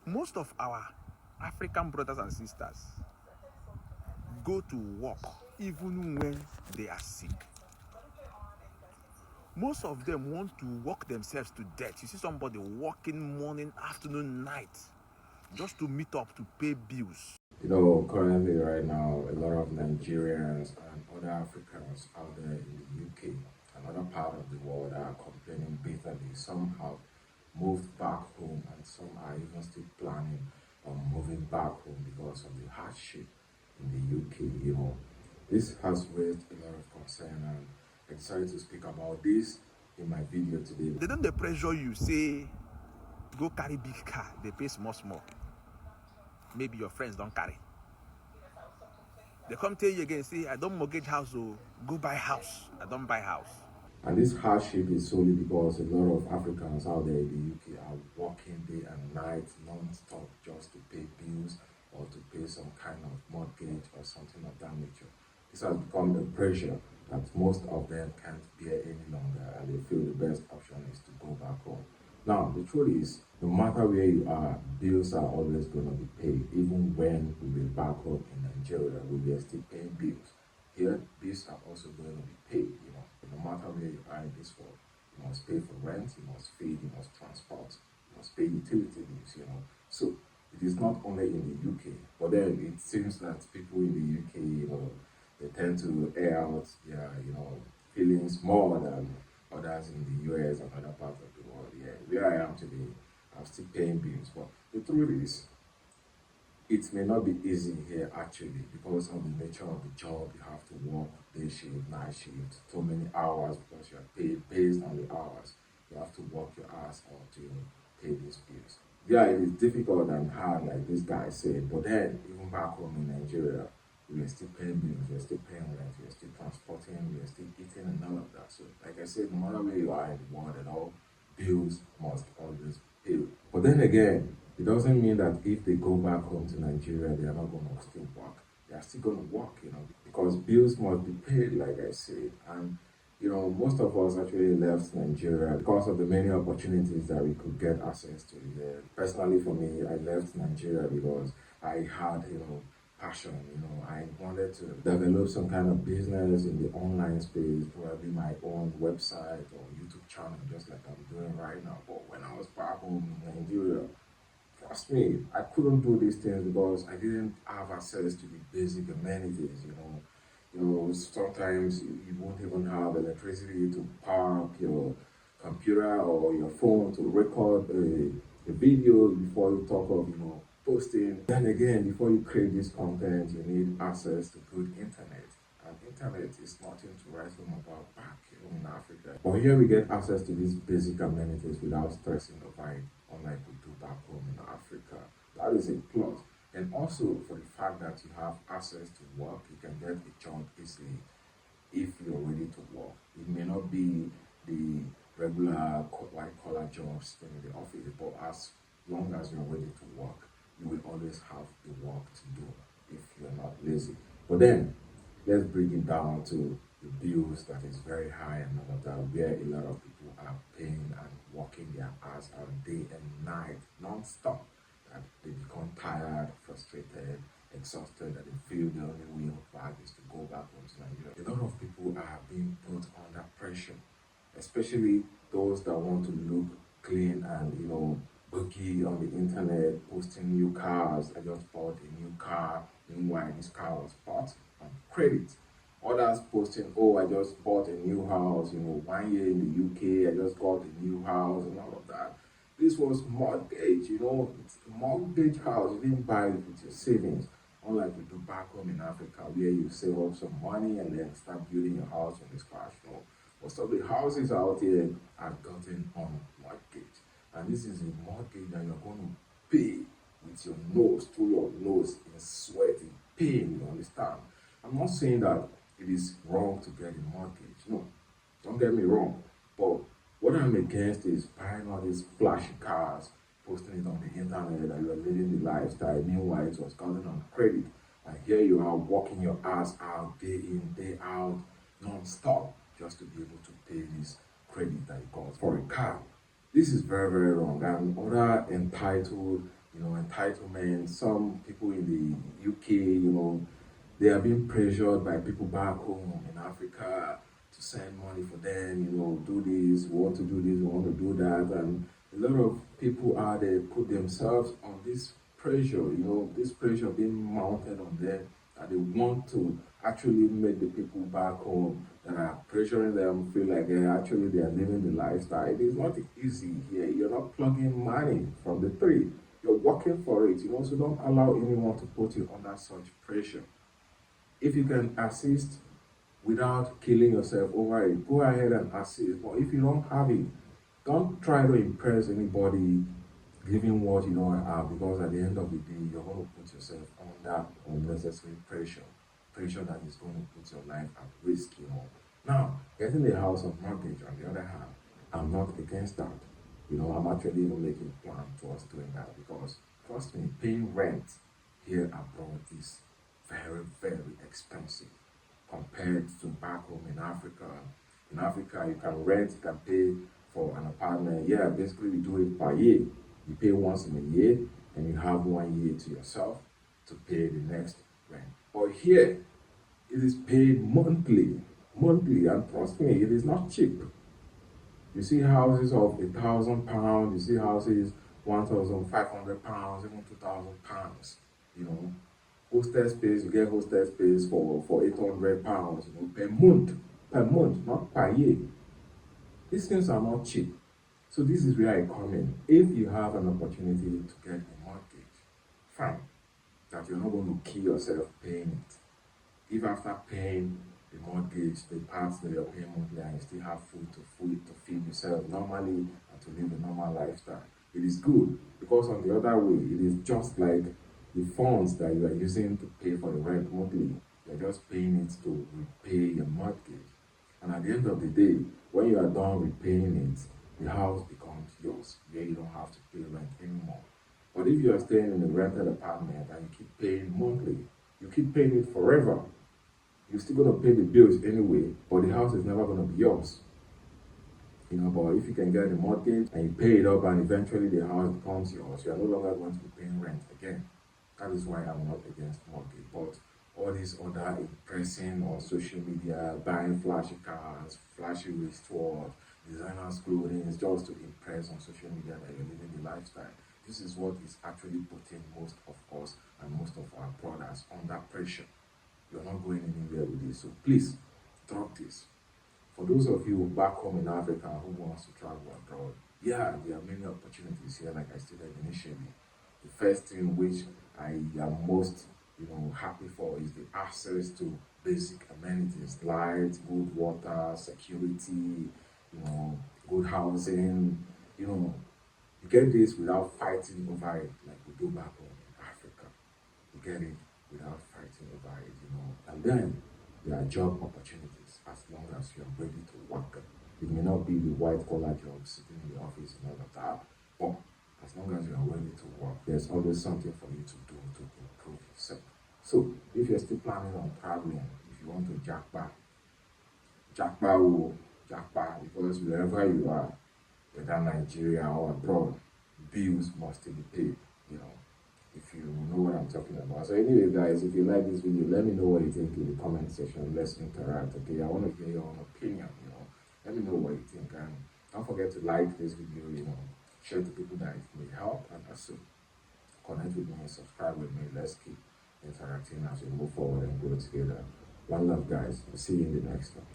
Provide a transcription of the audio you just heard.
Most of our African brothers and sisters go to work even when they are sick. Most of them want to work themselves to death. You see somebody working morning, afternoon, night, just to meet up to pay bills. You know, currently right now, a lot of Nigerians and other Africans out there in the UK and other part of the world are complaining bitterly. Some have moved back home and some are even still planning on moving back home because of the hardship in the UK. You know, this has raised a lot of concern, and I decided to speak about this in my video today. They don't pressure you, say, go carry big car, they pay small. Maybe your friends don't carry. They come tell you again, say, I don't mortgage house, so go buy house. I don't buy house. And this hardship is solely because a lot of Africans out there in the UK are working day and night non-stop just to pay bills or to pay some kind of mortgage or something of that nature. This has become the pressure that most of them can't bear any longer, and they feel the best option is to go back home. Now, the truth is, no matter where you are, bills are always going to be paid. Even when we were back home in Nigeria, we were still paying bills. Here, bills are also going to be paid, you know. No matter where you are in this world, you must pay for rent, you must feed, you must transport, you must pay utility bills, you know. So, it is not only in the UK, but then it seems that people in the UK, you know, they tend to air out their, you know, feelings more than others in the US and other parts of the world. Yeah, where I am today, I'm still paying bills. But the truth is, it may not be easy here actually because of the nature of the job. You have to work day shift, night shift, so many hours because you are paid based on the hours. You have to work your ass off to pay these bills. Yeah, it is difficult and hard, like this guy said, but then even back home in Nigeria, we are still paying bills, we are still paying rent, we are still transporting, we are still eating and all of that. So, like I said, no matter where you are in the world at all, bills must always be paid. But then again, it doesn't mean that if they go back home to Nigeria, they are not going to still work. They are still going to work, you know, because bills must be paid, like I said. And you know, most of us actually left Nigeria because of the many opportunities that we could get access to here. Personally, for me, I left Nigeria because I had, you know, passion. You know, I wanted to develop some kind of business in the online space, probably my own website or YouTube channel, just like I'm doing right now. But when I was back home in Nigeria, trust me, I couldn't do these things because I didn't have access to the basic amenities, you know. You know, sometimes you won't even have electricity to power up your computer or your phone to record a video before you talk of, you know, posting. Then again, before you create this content, you need access to good internet. And internet is nothing to write home about back in Africa. But here we get access to these basic amenities without stressing over it, unlike we do back home in Africa. That is a plus. And also for the fact that you have access to work, you can get a job easily if you're ready to work. It may not be the regular white collar jobs in the office, but as long as you're ready to work, you will always have the work to do if you're not lazy. But then, let's break it down to the bills that is very high and all of that, where a lot of people are paying and working their ass out day and night, non-stop. That they become tired, frustrated, exhausted, that they feel the only way back is to go back home to Nigeria. A lot of people are being put under pressure, especially those that want to look clean and, you know, bookie on the internet, posting new cars. I just bought a new car. Meanwhile, this car was bought on credit. Others posting, oh, I just bought a new house, you know, 1 year in the UK, I just got a new house and all of that. This was mortgage, you know, it's a mortgage house. You didn't buy it with your savings, unlike we do back home in Africa, where you save up some money and then start building your house from scratch. You know, most of the houses out here are gotten on mortgage, and this is a mortgage that you're going to pay with your nose, through your nose, in sweat, in pain. You understand? I'm not saying that it is wrong to get a mortgage. No, don't get me wrong, but what I'm against is buying all these flashy cars, posting it on the internet that you are living the lifestyle. Meanwhile, it was gotten on credit. And here you are working your ass out day in, day out, non-stop, just to be able to pay this credit that you got for a car. This is very, very wrong. And other entitled entitlement. Some people in the UK, they are being pressured by people back home in Africa to send money for them, do this, we want to do this, we want to do that. And a lot of people out there put themselves on this pressure, this pressure being mounted on them, that they want to actually make the people back home that are pressuring them feel like they are living the lifestyle. It is not easy here. You're not plugging money from the tree. You're working for it, so don't allow anyone to put you under such pressure. If you can assist without killing yourself over it, go ahead and assist. But if you don't have it, don't try to impress anybody giving what you don't have, because at the end of the day, you're going to put yourself under unnecessary pressure that is going to put your life at risk. Now, getting a house on mortgage, on the other hand, I'm not against that. I'm actually even making a plan towards doing that, because trust me, paying rent here abroad is very, very expensive compared to back home in Africa. In Africa, you can rent, you can pay for an apartment. Yeah, basically we do it per year. You pay once in a year, and you have 1 year to yourself to pay the next rent. But here, it is paid monthly, and trust me, it is not cheap. You see houses of £1,000, you see houses £1,500, even £2,000. Hostel space, you get hostel space for £800, per month, not per year. These things are not cheap. So this is where I come in. If you have an opportunity to get a mortgage, fine, that you're not going to kill yourself paying it. If after paying the mortgage, the parts that you're paying monthly, and you still have food to feed yourself normally and to live a normal lifestyle, it is good, because on the other way, it is just like the funds that you are using to pay for the rent monthly. You're just paying it to repay your mortgage. And at the end of the day, when you are done repaying it, the house becomes yours, where you don't have to pay rent anymore. But if you are staying in a rented apartment and you keep paying monthly, you keep paying it forever, you're still going to pay the bills anyway, but the house is never going to be yours. But if you can get a mortgage and you pay it up and eventually the house becomes yours, you are no longer going to be paying rent again. That is why I'm not against mortgage. But all these other impressing on social media, buying flashy cars, flashy wristwatch, designers clothing, is just to impress on social media that you're living the lifestyle. This is what is actually putting most of us and most of our brothers under pressure. You're not going anywhere with this, so please drop this. For those of you back home in Africa who wants to travel abroad, yeah, there are many opportunities here, like I stated initially. The first thing which I am most happy for is the access to basic amenities, light, good water, security, good housing. You get this without fighting over it like we do back home in Africa. You get it without fighting over it, And then there are job opportunities as long as you are ready to work. It may not be the white collar job sitting in the office and all of that, but as long as you are ready to work, there's always something for you to do to improve yourself. So if you're still planning on traveling, if you want to jackpot, because wherever you are, whether Nigeria or abroad, bills must still be paid, if you know what I'm talking about. So anyway, guys, if you like this video, let me know what you think in the comment section. Let's interact, okay? I want to hear your own opinion, Let me know what you think, and don't forget to like this video, share to people that it may help, and also connect with me, subscribe with me. Let's keep interacting as we move forward and grow together. One love, guys. I'll see you in the next one.